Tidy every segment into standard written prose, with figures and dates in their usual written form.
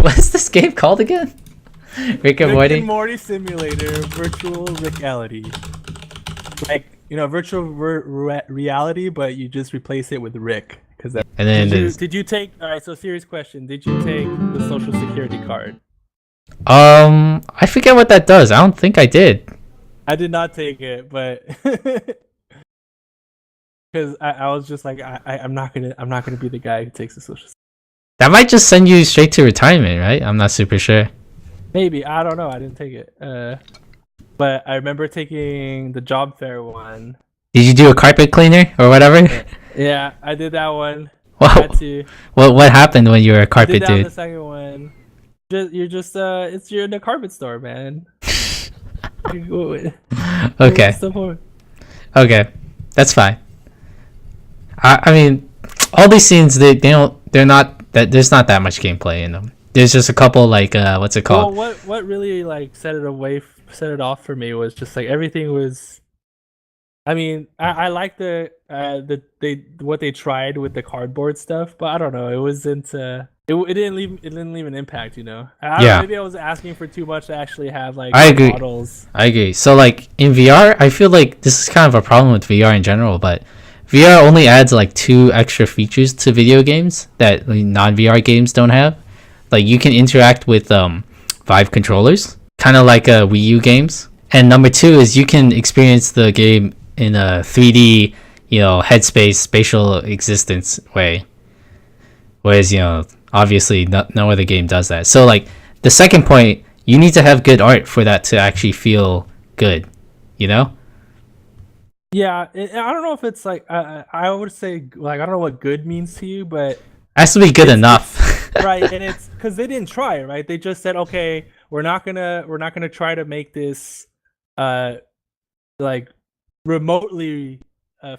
What is this game called again? Rick and Morty? Rick and Morty Simulator Virtual Rick-ality. Like, virtual reality, but you just replace it with Rick. And then did you take? All right. So serious question. Did you take the social security card? I forget what that does. I don't think I did. I did not take it, but because I was just like, I'm not gonna be the guy who takes the social. That might just send you straight to retirement, right? I'm not super sure. Maybe, I don't know. I didn't take it. But I remember taking the job fair one. Did you do a carpet cleaner or whatever? Yeah, I did that one. Whoa. What happened when you were a carpet dude? dude? The second one. You're in the carpet store, man. Okay. Okay, that's fine. I mean, all these scenes they're not that there's not that much gameplay in them. There's just a couple like what's it called? Well, what really like set it off for me was just like everything was. I mean, I like what they tried with the cardboard stuff, but I don't know. It wasn't. It didn't leave an impact, Yeah. Maybe I was asking for too much to actually have like models. I agree. So like in VR, I feel like this is kind of a problem with VR in general, but VR only adds like 2 extra features to video games that non-VR games don't have. Like you can interact with Vive controllers, kind of like Wii U games. And number 2 is you can experience the game in a 3D, headspace, spatial existence way. Whereas, obviously no other game does that. So like the second point, you need to have good art for that to actually feel good, Yeah, I don't know if it's like I would say like I don't know what good means to you, but it has to be good enough. Right, and it's because they didn't try, right? They just said, okay, we're not gonna try to make this like remotely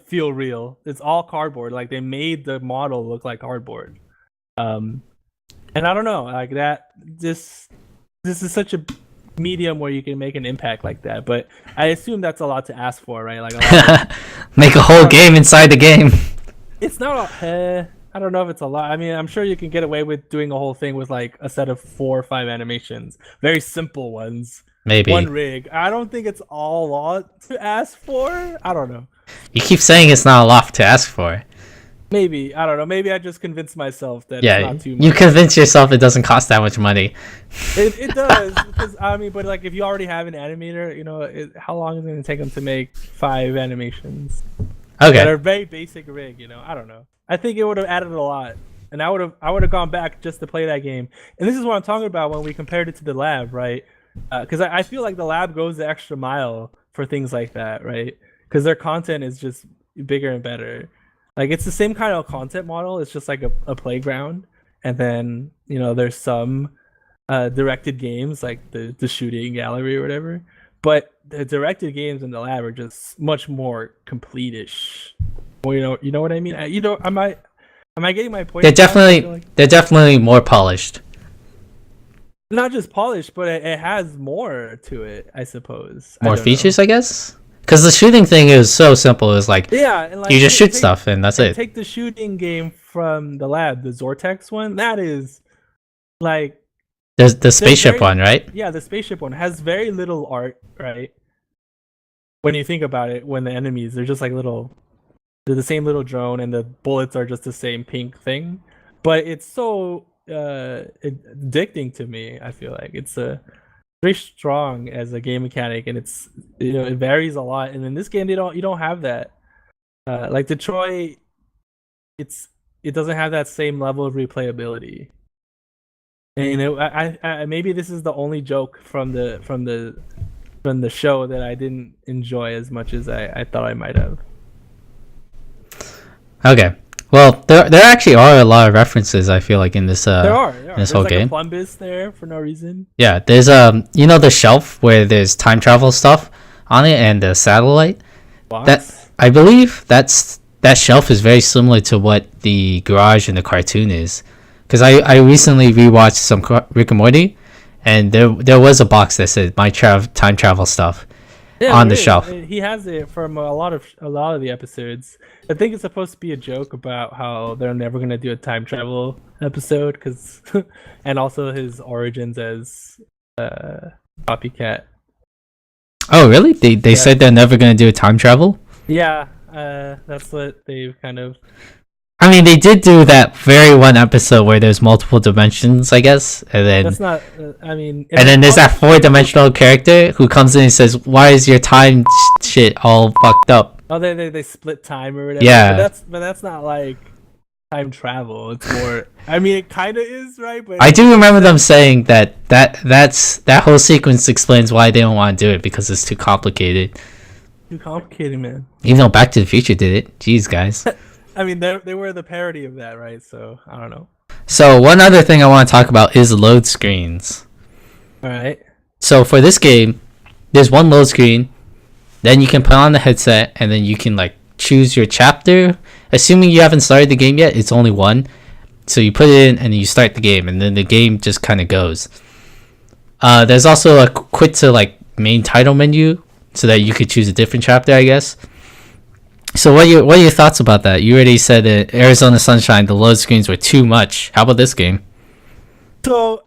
feel real. It's all cardboard. Like they made the model look like cardboard. And I don't know, like that. This is such a medium where you can make an impact like that, but I assume that's a lot to ask for, right? Like make a whole game inside the game. It's not. I don't know if it's a lot. I mean, I'm sure you can get away with doing a whole thing with like a set of 4 or 5 animations, very simple ones. Maybe 1 rig. I don't think it's all a lot to ask for. I don't know. You keep saying it's not a lot to ask for. Maybe, I don't know. Maybe I just convinced myself that it's not too much. You convince yourself it doesn't cost that much money. It does, because I mean, but like if you already have an animator, how long is it going to take them to make 5 animations? Okay. That are very basic rig. I don't know. I think it would have added a lot, and I would have gone back just to play that game. And this is what I'm talking about when we compared it to the lab, right? Because I feel like the lab goes the extra mile for things like that, right? Because their content is just bigger and better. Like it's the same kind of content model. It's just like a playground, and then there's some directed games like the shooting gallery or whatever. But the directed games in the lab are just much more complete-ish. Well, you know what I mean. Am I getting my point? They're definitely more polished. Not just polished, but it has more to it, I suppose. More features, I guess. Because the shooting thing is so simple. It's like and like, you just shoot stuff and that's it. Take the shooting game from the lab, the Zortex one. That is like the spaceship one, right? Yeah, the spaceship one has very little art, right? When you think about it, when the enemies they're just like they're the same little drone, and the bullets are just the same pink thing. But it's so addicting to me. I feel like it's very strong as a game mechanic, and it's it varies a lot. And in this game, you don't have that. Like Detroit, it doesn't have that same level of replayability. And I maybe this is the only joke from the show that I didn't enjoy as much as I thought I might have. Okay. Well, there actually are a lot of references. I feel like in this there are. this whole game. There's like a Plumbus there for no reason. Yeah, there's the shelf where there's time travel stuff on it and the satellite. Box? That I believe that shelf is very similar to what the garage in the cartoon is. Because I recently rewatched some Rick and Morty, and there was a box that said time travel stuff, on the shelf. He has it from a lot of the episodes. I think it's supposed to be a joke about how they're never gonna do a time travel episode, because, and also his origins as copycat. Oh, really? They said they're never gonna do a time travel? Yeah, that's what they've kind of. I mean, they did do that very one episode where there's multiple dimensions, I guess, and then That's not. I mean. and then there's that 4-dimensional character who comes in and says, "Why is your time shit all fucked up?" Oh, they split time or whatever. Yeah. But that's not like time travel. It's more. I mean, it kind of is, right? But I do remember them saying that whole sequence explains why they don't want to do it, because it's too complicated. Too complicated, man. Even though Back to the Future did it. Jeez, guys. I mean, they were the parody of that, right? So I don't know. So one other thing I want to talk about is load screens. All right. So for this game, there's one load screen, then you can put on the headset, and then you can like choose your chapter. Assuming you haven't started the game yet, it's only one. So you put it in and you start the game, and then the game just kind of goes. There's also a quit to like main title menu, so that you could choose a different chapter, I guess. So what are your thoughts about that? You already said that Arizona Sunshine, the load screens were too much. How about this game? So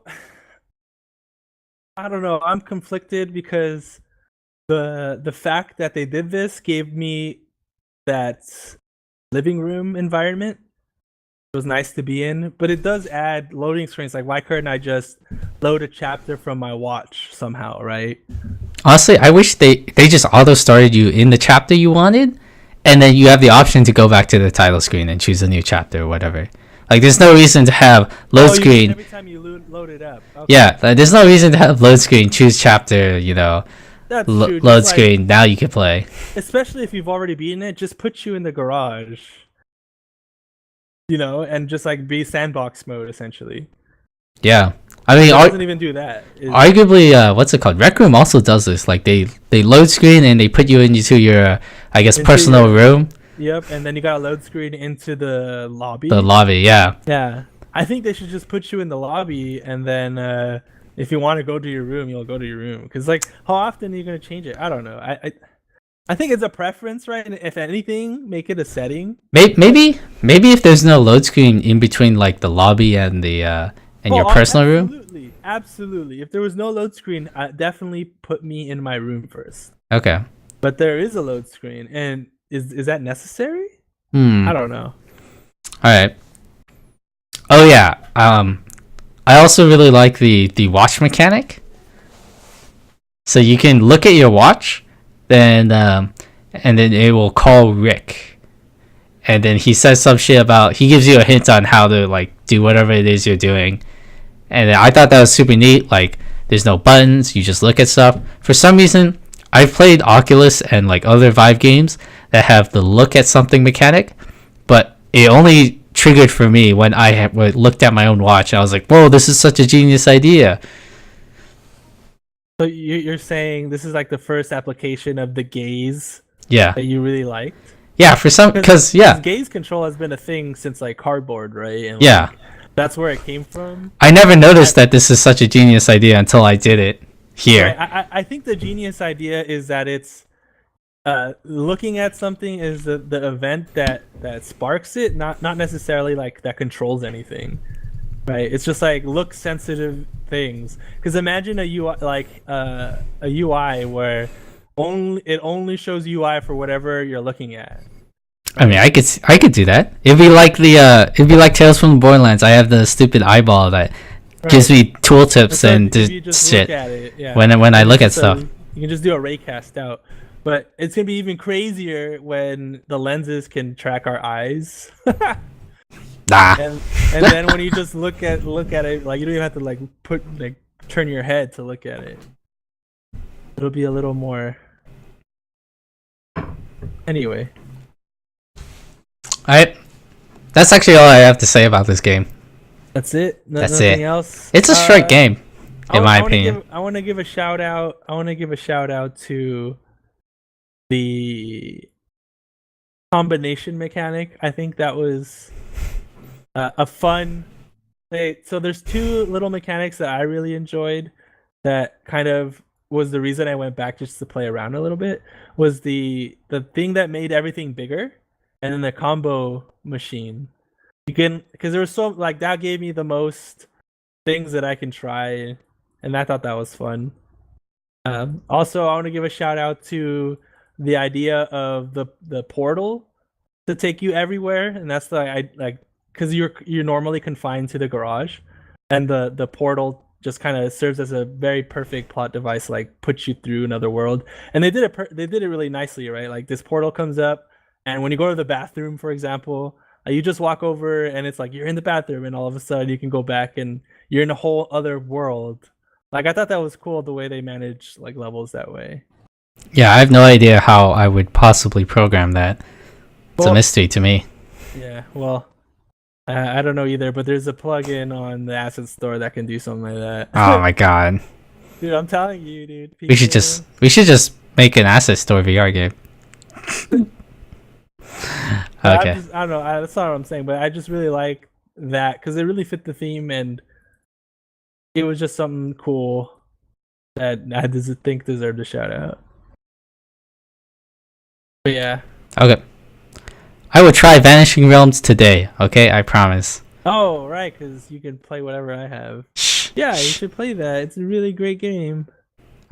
I don't know. I'm conflicted because the fact that they did this gave me that living room environment. It was nice to be in, but it does add loading screens. Like, why couldn't I just load a chapter from my watch somehow, right? Honestly, I wish they just auto started you in the chapter you wanted, and then you have the option to go back to the title screen and choose a new chapter or whatever. Like, there's no reason to have load screen. Every time you load it up. Okay. Yeah, like, there's no reason to have load screen, choose chapter, That's true. load screen, now you can play. Especially if you've already beaten it, just put you in the garage. And just like be sandbox mode essentially. Yeah. I mean, it doesn't even do that. Arguably, what's it called? Recroom also does this. Like, they load screen and they put you into your, I guess, personal room. Yep, and then you got a load screen into the lobby. The lobby, yeah. Yeah. I think they should just put you in the lobby, and then if you want to go to your room, you'll go to your room. Because, like, how often are you going to change it? I don't know. I think it's a preference, right? And if anything, make it a setting. Maybe if there's no load screen in between, like, the lobby and the your personal room. Absolutely. If there was no load screen, definitely put me in my room first. Okay. But there is a load screen, and is that necessary? I don't know. All right. Oh yeah. I also really like the watch mechanic. So you can look at your watch, then and then it will call Rick, and then he says some shit about, he gives you a hint on how to like do whatever it is you're doing. And I thought that was super neat. Like, there's no buttons, you just look at stuff. For some reason, I've played Oculus and like other Vive games that have the look at something mechanic, but it only triggered for me when I looked at my own watch. I was like, whoa, this is such a genius idea. So you're saying this is like the first application of the gaze, yeah, that you really liked? Yeah, because gaze control has been a thing since like cardboard, right? And yeah, like, that's where it came from. I never noticed that this is such a genius idea until I did it here. Right. I think the genius idea is that it's looking at something is the event that sparks it, not necessarily like that controls anything. Right, it's just like look sensitive things. Because imagine a UI a UI where it only shows UI for whatever you're looking at. I mean, I could do that. It'd be like Tales from the Borderlands. I have the stupid eyeball that gives me tooltips and shit. Look at it, yeah. When I look at stuff. You can just do a ray cast out. But it's gonna be even crazier when the lenses can track our eyes. Nah. And then when you just look at it, like you don't even have to like turn your head to look at it. It'll be a little more. Anyway. That's actually all I have to say about this game. That's it. That's nothing it. Else. It's a short game, in my opinion. I want to give a shout out. To the combination mechanic. I think that was a fun. So there's two little mechanics that I really enjoyed that kind of was the reason I went back just to play around a little bit, was the thing that made everything bigger, and then the combo machine. You can, because there was so like that gave me the most things that I can try, and I thought that was fun. Also, I want to give a shout out to the idea of the portal to take you everywhere, and that's because you're normally confined to the garage, and the portal just kind of serves as a very perfect plot device, like puts you through another world. And they did it really nicely, right? Like this portal comes up, and when you go to the bathroom, for example, you just walk over, and it's like you're in the bathroom, and all of a sudden you can go back, and you're in a whole other world. Like I thought that was cool the way they managed like levels that way. Yeah, I have no idea how I would possibly program that. It's a Well, mystery to me. yeah, well, I don't know either, but there's a plugin on the asset store that can do something like that. Oh my god. Dude, I'm telling you, dude. We should just make an asset store VR game. Okay. I don't know. That's not what I'm saying, but I just really like that because it really fit the theme, and it was just something cool that I think deserved a shout out. But yeah. Okay. I will try Vanishing Realms today, okay? I promise. Oh, right, because you can play whatever I have. Shh. Yeah, you should play that. It's a really great game.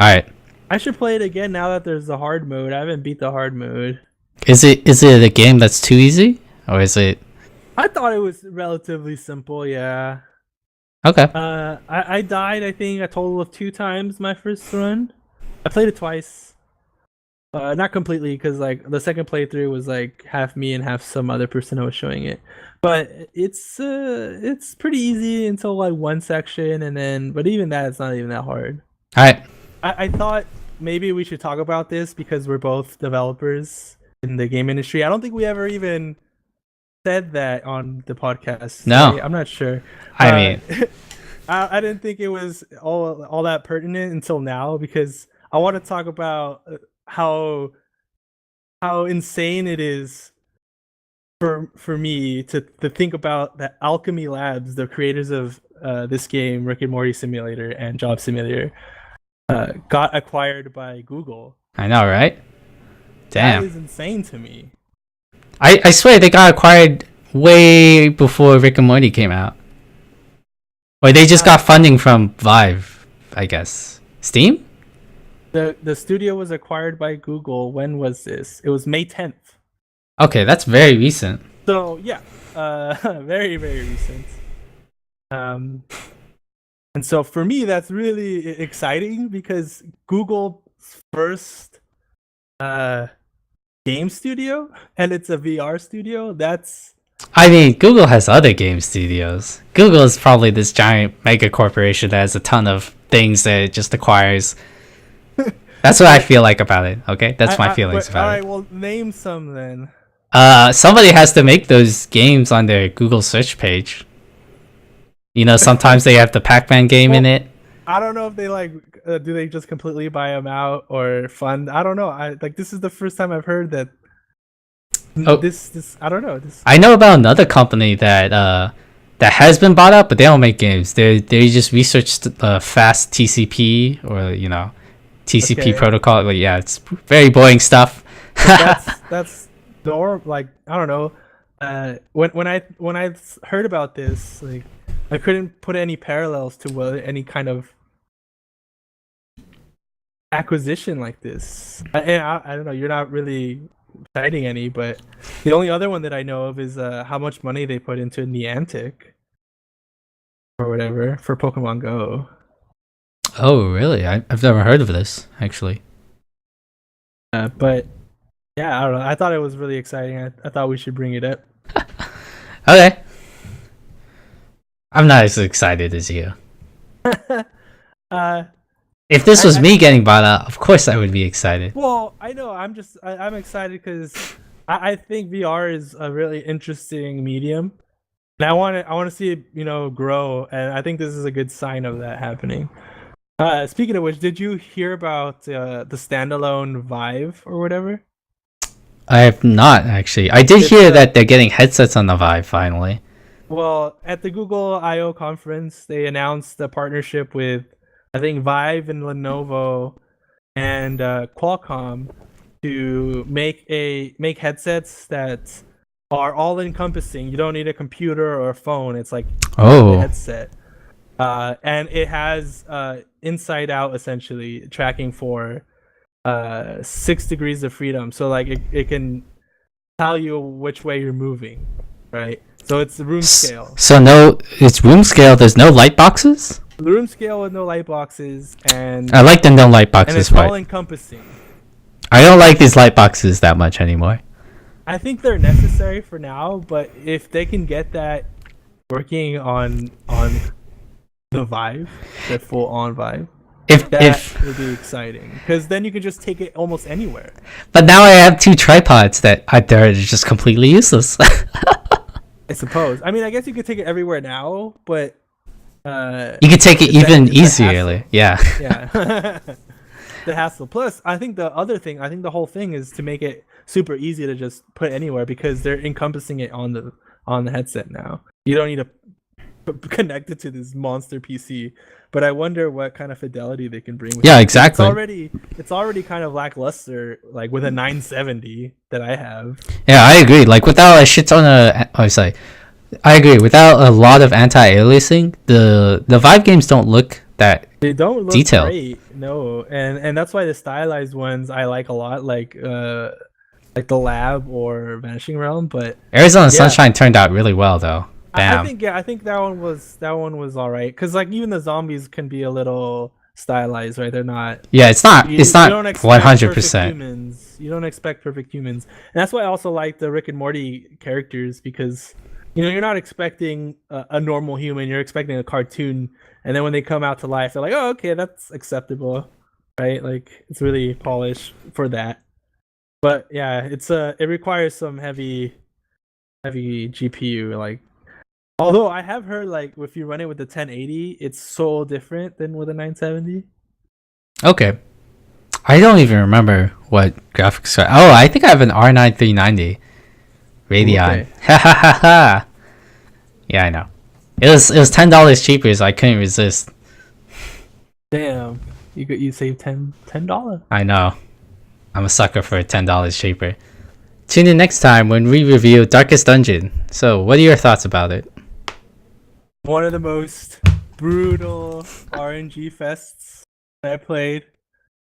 Alright. I should play it again now that there's the hard mode. I haven't beat the hard mode. Is it a game that's too easy? Or is it... I thought it was relatively simple, yeah. Okay. I died, I think, a total of 2 times my first run. I played it twice. Not completely, because like the second playthrough was like half me and half some other person I was showing it. But it's pretty easy until like one section, and then but even that, it's not even that hard. Alright. I thought maybe we should talk about this because we're both developers in the game industry. I don't think we ever even said that on the podcast. No. I'm not sure. I mean... I didn't think it was all that pertinent until now, because I want to talk about how insane it is for me to think about that Owlchemy Labs, the creators of this game, Rick and Morty Simulator and Job Simulator, got acquired by Google. I know, right? Damn. That is insane to me. I swear they got acquired way before Rick and Morty came out. Or they just got funding from Vive, I guess. Steam? The studio was acquired by Google. When was this? It was May 10th. Okay, that's very recent. So yeah, very very recent. And so for me, that's really exciting because Google's first game studio, and it's a VR studio. I mean, Google has other game studios. Google is probably this giant mega corporation that has a ton of things that it just acquires. That's what I feel like about it, okay? That's my feelings about it. Alright, well, name some then. Somebody has to make those games on their Google search page. You know, sometimes they have the Pac-Man game in it. I don't know if they do they just completely buy them out or fund? I don't know. This is the first time I've heard that. Oh, this I don't know. I know about another company that has been bought out, but they don't make games. They just researched fast TCP, or you know, TCP protocol. But yeah, it's very boring stuff. that's I don't know. When I heard about this, like I couldn't put any parallels to any kind of acquisition like this. I don't know. You're not really citing any, but the only other one that I know of is how much money they put into Niantic or whatever for Pokemon Go. Oh, really? I've never heard of this, actually. But yeah, I don't know. I thought it was really exciting. I thought we should bring it up. Okay. I'm not as excited as you. If this was me getting bought out, of course I would be excited. Well, I know. I'm excited because I think VR is a really interesting medium, and I want to see it, grow. And I think this is a good sign of that happening. Speaking of which, did you hear about the standalone Vive or whatever? I have not, actually. I did hear that they're getting headsets on the Vive finally. Well, at the Google I/O conference, they announced a partnership with, I think, Vive and Lenovo and Qualcomm to make headsets that are all encompassing. You don't need a computer or a phone. It's like a headset. And it has inside out essentially tracking for 6 degrees of freedom. So like it can tell you which way you're moving, right? So it's room scale. So it's room scale. There's no light boxes. Room scale with no light boxes, and I like the no light boxes. And it's all encompassing. I don't like these light boxes that much anymore. I think they're necessary for now, but if they can get that working on the Vive, the full on Vive, that would be exciting, because then you can just take it almost anywhere. But now I have 2 tripods that they're just completely useless. I suppose. I mean, I guess you could take it everywhere now, but you could take it even easier. Yeah. Yeah. The hassle. Plus, I think the whole thing is to make it super easy to just put anywhere, because they're encompassing it on the headset now. You don't need to connect it to this monster PC. But I wonder what kind of fidelity they can bring with it. Exactly. It's already kind of lackluster, like with a 970 that I have. Yeah, I agree. Like without a shit ton of I agree. Without a lot of anti-aliasing, the Vive games don't look that they don't look detailed. Great. No, and that's why the stylized ones I like a lot, like the Lab or Vanishing Realm. But Arizona Sunshine turned out really well though. I think that one was all right, because like even the zombies can be a little stylized, right? They're not. Yeah, it's not 100%. You don't expect perfect humans, and that's why I also like the Rick and Morty characters, because you're not expecting a normal human. You're expecting a cartoon, and then when they come out to life, they're like, oh, okay, that's acceptable, right? Like it's really polished for that. But yeah, it requires some heavy GPU, like. Although I have heard, like, if you run it with the 1080, it's so different than with a 970. Okay. I don't even remember what graphics are. Oh, I think I have an R9 390 Radeon. Ha ha ha ha. Yeah, I know. It was $10 cheaper, so I couldn't resist. Damn, you saved $10. I know. I'm a sucker for $10 cheaper. Tune in next time when we review Darkest Dungeon. So, what are your thoughts about it? One of the most brutal RNG fests I played,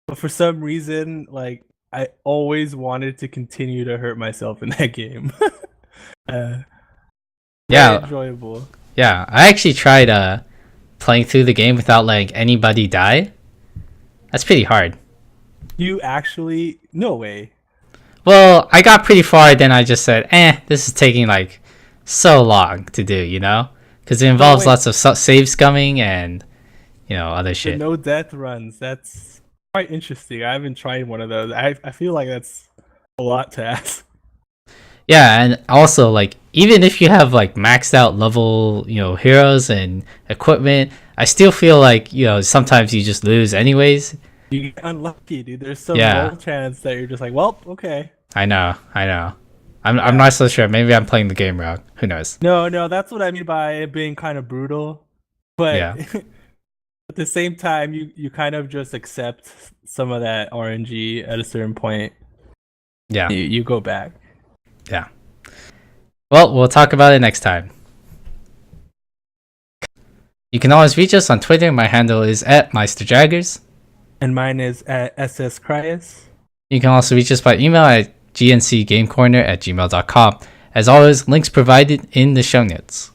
but for some reason, like, I always wanted to continue to hurt myself in that game. Yeah, enjoyable. Yeah, I actually tried playing through the game without letting anybody die. That's pretty hard. You actually? No way. Well, I got pretty far, then I just said, this is taking like so long to do, because it involves lots of save scumming and other shit. No death runs. That's quite interesting. I haven't tried one of those. I feel like that's a lot to ask. Yeah, and also like even if you have like maxed out level heroes and equipment, I still feel like sometimes you just lose anyways. You get unlucky, dude. There's some low chance that you're just like, well, okay. I know. I'm not so sure. Maybe I'm playing the game wrong. Who knows? No, that's what I mean by it being kind of brutal. But at the same time, you kind of just accept some of that RNG at a certain point. Yeah. You go back. Yeah. Well, we'll talk about it next time. You can always reach us on Twitter. My handle is @MeisterJaggers. And mine is @SSCryus. You can also reach us by email at GandCgamecorner@gmail.com. As always, links provided in the show notes.